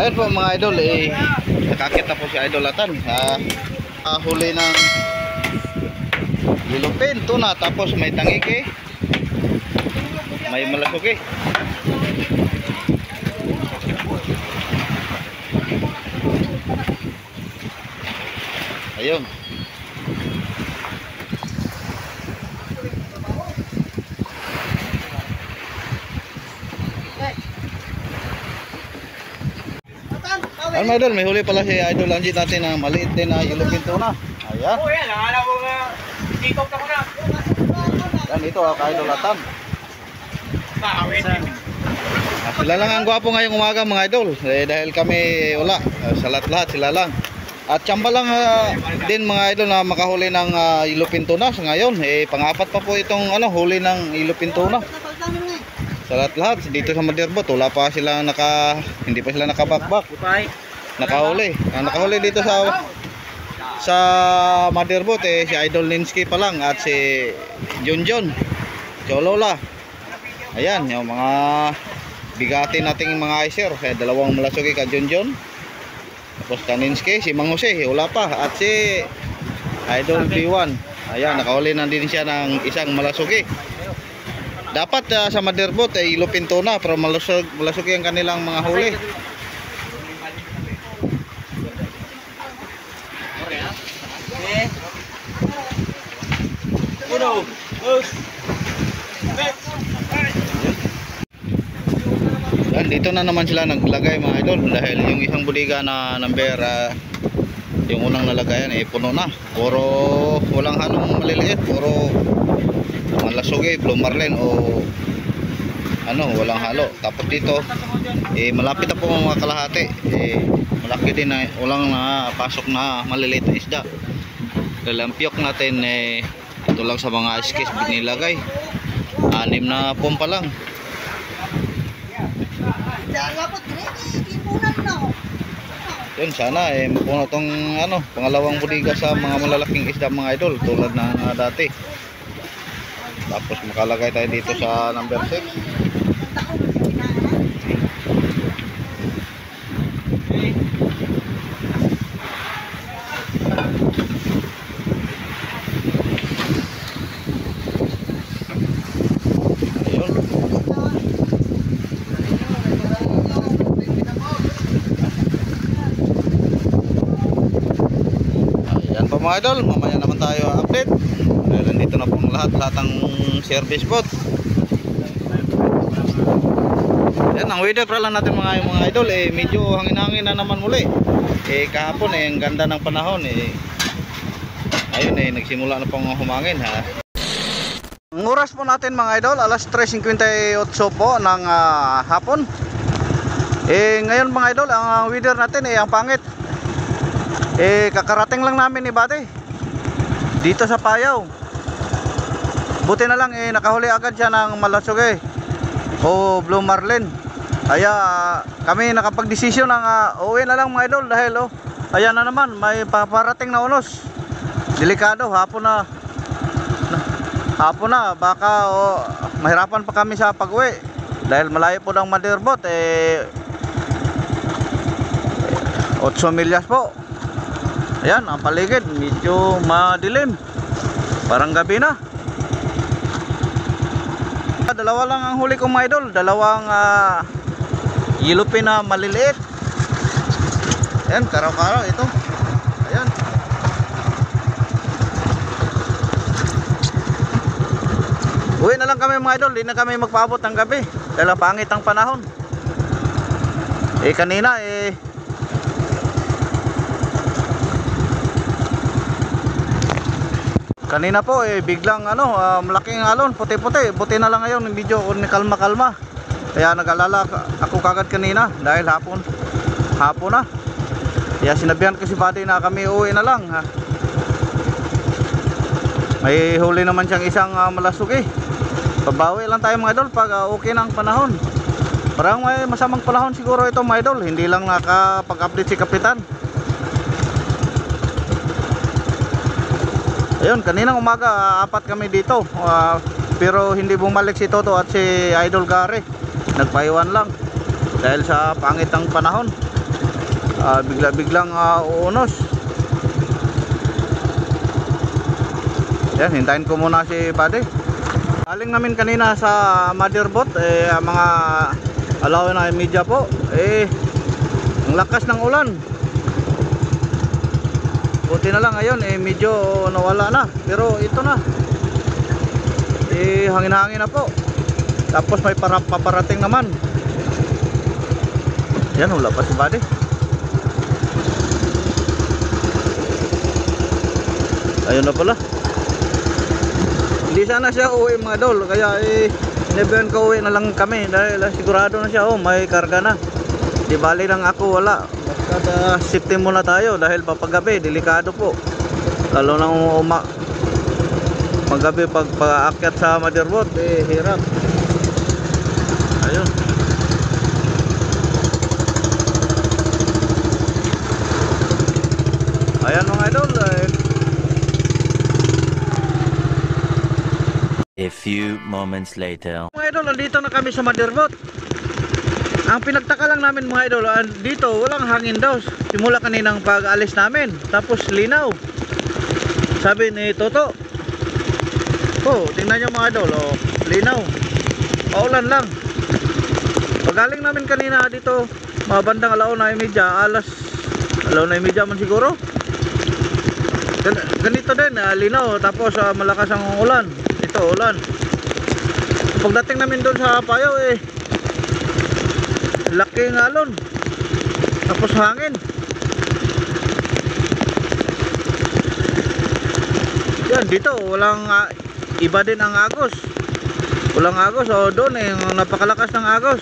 Ayun po mga idol, nakakita po si Idol Latan sa huli ng yellowfin, tuna, tapos may tangike, may malasuki. Ayun. Ay mga idol, may huli pala si Idol Angie natin na maliit din na yellowfin tuna. Ayan. Oh, yan. Akala ko nga tikok na ko na. Yan, ito kay Idol Latan. Bakit? Sila lang ang gwapo ngayong umaga mga idol. Dahil kami wala. Sa lahat sila lang. At tsamba lang din mga idol na makahuli ng yellowfin tuna sa ngayon. Pang-apat pa po itong huli ng yellowfin tuna. Sa lahat dito sa Madirbot, wala pa sila hindi pa sila nakabakbak. Nakahuli. Ang nakahuli dito sa Madirbot si Idol Ninsky pa lang at si Junjun Cholola. Ayan, yung mga bigati nating mga icer, dalawang malasuki ka Junjun. Tapos Kaninsky, si Mang Jose, wala pa, at si Idol B1. Ayan, nakahuli na din siya ng isang malasuki. Dapat sa Madirbot yellowfin tuna, pero malasuki ang kanilang mga huli. Yan, dito na naman sila naglagay mga idol, dahil yung isang bodega na number yung unang nalagayan puno na. Puro walang halong maliliit, puro malasugi, blue marlin o walang halo. Tapos dito malapit na po mga kalahati, malaki din na walang napasok na maliliit na isda. Dalampiyok natin ito lang sa mga iskis binilagay, 6 na pompa lang. Yun, sana mapuno tong pangalawang bodega sa mga malalaking isda mga idol, tulad ng dati. Tapos makalagay tayo dito sa number 6. Mga idol, mamaya naman tayo update. Nandito na pong lahat ng service boat. Yan, ang weather pala natin mga idol, medyo hangin-hangin na naman muli. Kahapon ang ganda ng panahon ayun nagsimula na pong humangin Ang oras po natin mga idol, alas 3:58 po ng hapon. Ngayon mga idol, ang weather natin ang pangit. Kakarating lang namin ni Bate dito sa Payaw. Buti na lang nakahuli agad siya ng malasugi o blue marlin. Kaya kami nakapag-desisyon ng uwi na lang mga idol, dahil ayan na naman, may paparating na unos. Delikado, hapon na baka mahirapan pa kami sa pag-uwi dahil malayo po ng Madirbot 8 milyas po. Ayan, ang paligid medyo madilim, parang gabi na. Dalawa lang ang huli kong mga idol, dalawang yellowfin na maliliit. Ayan, karaw-karaw ito. Ayan. Uwi na lang kami mga idol, di na kami magpaabot ng gabi dahil pangit ang panahon. Kanina kanina po biglang malaking alon, puti-puti. Buti na lang ngayon medyo kalma-kalma. Kaya nag-alala ako kagad kanina dahil hapon na. Kaya sinabihan ko si Buddy na kami uwi na lang May huli naman siyang isang malasugi. Pabawi lang tayo mga idol pag okay ng panahon. Parang may masamang panahon siguro ito mga idol, hindi lang nakapag-update si Kapitan. Ayun, kaninang umaga 4 kami dito, pero hindi bumalik si Toto at si Idol Gary. Nagpaiwan lang dahil sa pangit ang panahon. bigla-biglang uunos. Yan, hintayin ko muna si Buddy. Galing namin kanina sa motherboard, mga alaw na media po, ang lakas ng ulan. Buti na lang ngayon medyo nawala na, pero ito na, hangin-hangin na po. Tapos may paparating naman. Yan, wala pa si Buddy. Ayun na pala. Hindi sana siya uwi mga idol, kaya inabihan ko uwi na lang kami dahil sigurado na siya, may karga na. Di bali lang ako wala. Basta safety muna tayo dahil papagabi delikado po. Lalo na magabi pag paakyat sa motherboard, hirap. Ayun. Ayan mga idol, A few moments later. mga idol, nandito na kami sa motherboard. Ang pinagtaka lang namin mga idol, dito walang hangin daw simula kaninang pag-alis namin. Tapos linaw. Sabi ni Toto, tingnan nyo mga idol, linaw. Paulan lang. Pagaling namin kanina dito, mga bandang alaw na imidya man siguro. Ganito din, linaw. Tapos malakas ang ulan. Ito ulan. Pagdating namin doon sa Payaw, laking alon. Tapos hangin. Yan, dito walang iba din ang agos. Walang agos, doon napakalakas ng agos.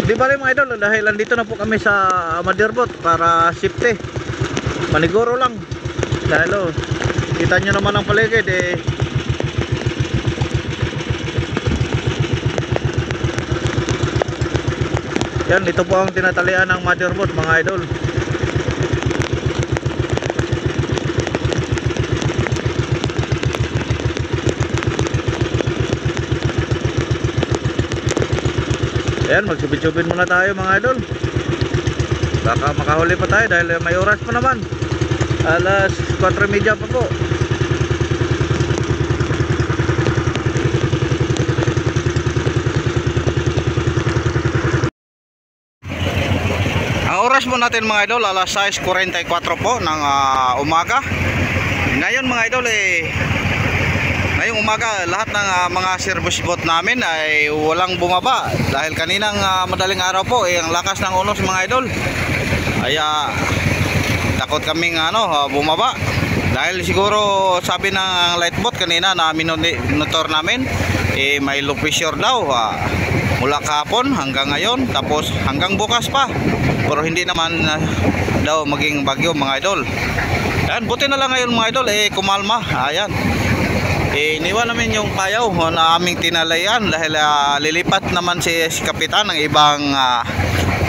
Di ba rin mga idol, dahil nandito na po kami sa motherboard para safety. Maniguro lang. Dahil kita nyo naman ang paligid Yan, ito po ang tinatalian ng motherboard mga idol. Ayan, magsubid-subid muna tayo mga idol. Baka makahuli pa tayo dahil may oras pa naman. Alas 4:30 pa po. Ang oras po natin mga idol, alas 6:44 po ng umaga. Ngayon mga idol ngayong umaga lahat ng mga service boat namin ay walang bumaba dahil kaninang madaling araw po ang lakas ng unos mga idol. Kaya takot kaming bumaba dahil siguro sabi ng lightboat kanina na monitor namin may low pressure daw mula kahapon hanggang ngayon, tapos hanggang bukas pa, pero hindi naman daw maging bagyo mga idol. Yan, buti na lang ngayon mga idol kumalma. Ayan, iniwan namin yung Payaw na aming tinalayan dahil lilipat naman si kapitan ng ibang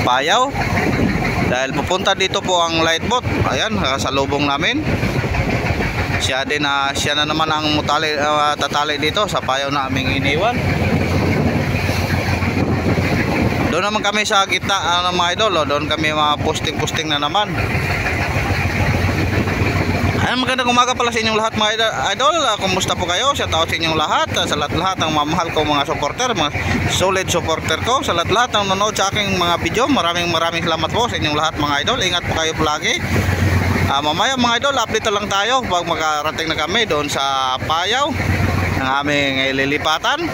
Payaw. Dahil pupunta dito po ang lightboat. Ayan, sa lubong namin. Siya na naman ang tatali dito sa Payaw na aming iniwan. Doon naman kami sa gitna mga idol. Doon kami mga posting na naman. Ayan, magandang umaga pala sa inyong lahat mga idol. Kumusta po kayo? Shout out sa inyong lahat. Sa lahat ng mamahal ko mga supporter, mga solid supporter ko. Sa lahat ng nanonood sa aking mga video, maraming salamat po sa inyong lahat mga idol. Ingat po kayo palagi. Mamaya mga idol, update na lang tayo pag makarating na kami doon sa Payaw ng aming lilipatan.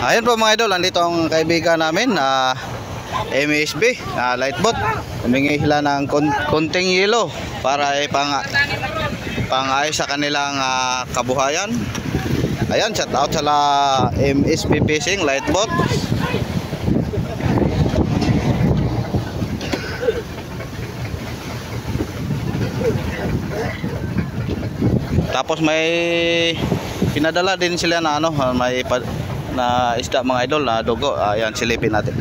Ayan po mga idol, andito ang kaibigan namin MSB lightboat. Humingi sila ng konting yelo para pang-ayos sa kanilang kabuhayan. Ayan, shout out sa MSB Fishing lightboat. Tapos may pinadala din sila na may na isda mga idol na dugo. Ayan, silipin natin.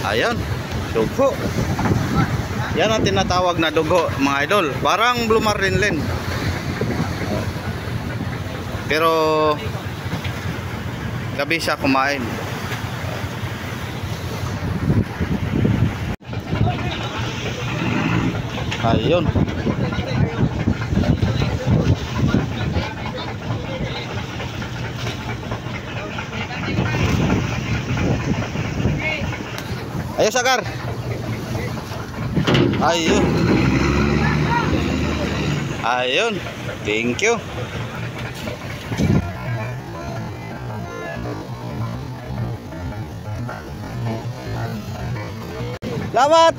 Ayan, dugo. Yan ang tinatawag na dugo, mga idol. Parang Blue Marlin. Pero gabi siya kumain. Ayun. Ayos, Agar. Ayun. Ayun. Thank you. Selamat.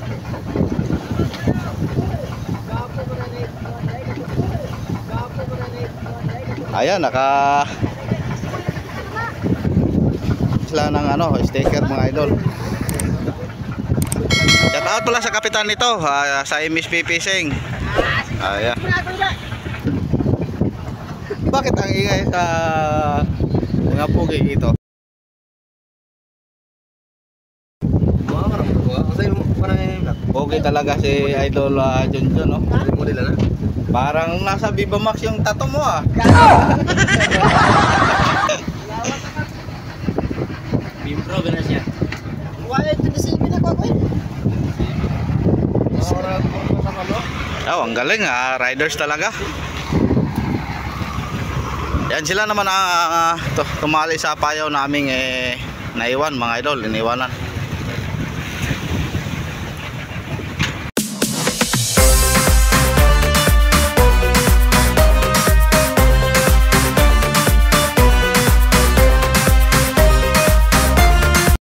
Ayan, sila ng sticker, mga idol. Shout out pala sa kapitan nito, sa MSP Fishing. Ayan. Bakit ang ingay sa mga pugi ito? Pugi talaga si Idol Junjun, no? Parang nasa Viva Max yung tato mo, ah. Bimbro, gano'n siya. Oh, ang galing, riders talaga. Yan sila naman tumali sa payaw naming naiwan, mga idol, iniwanan.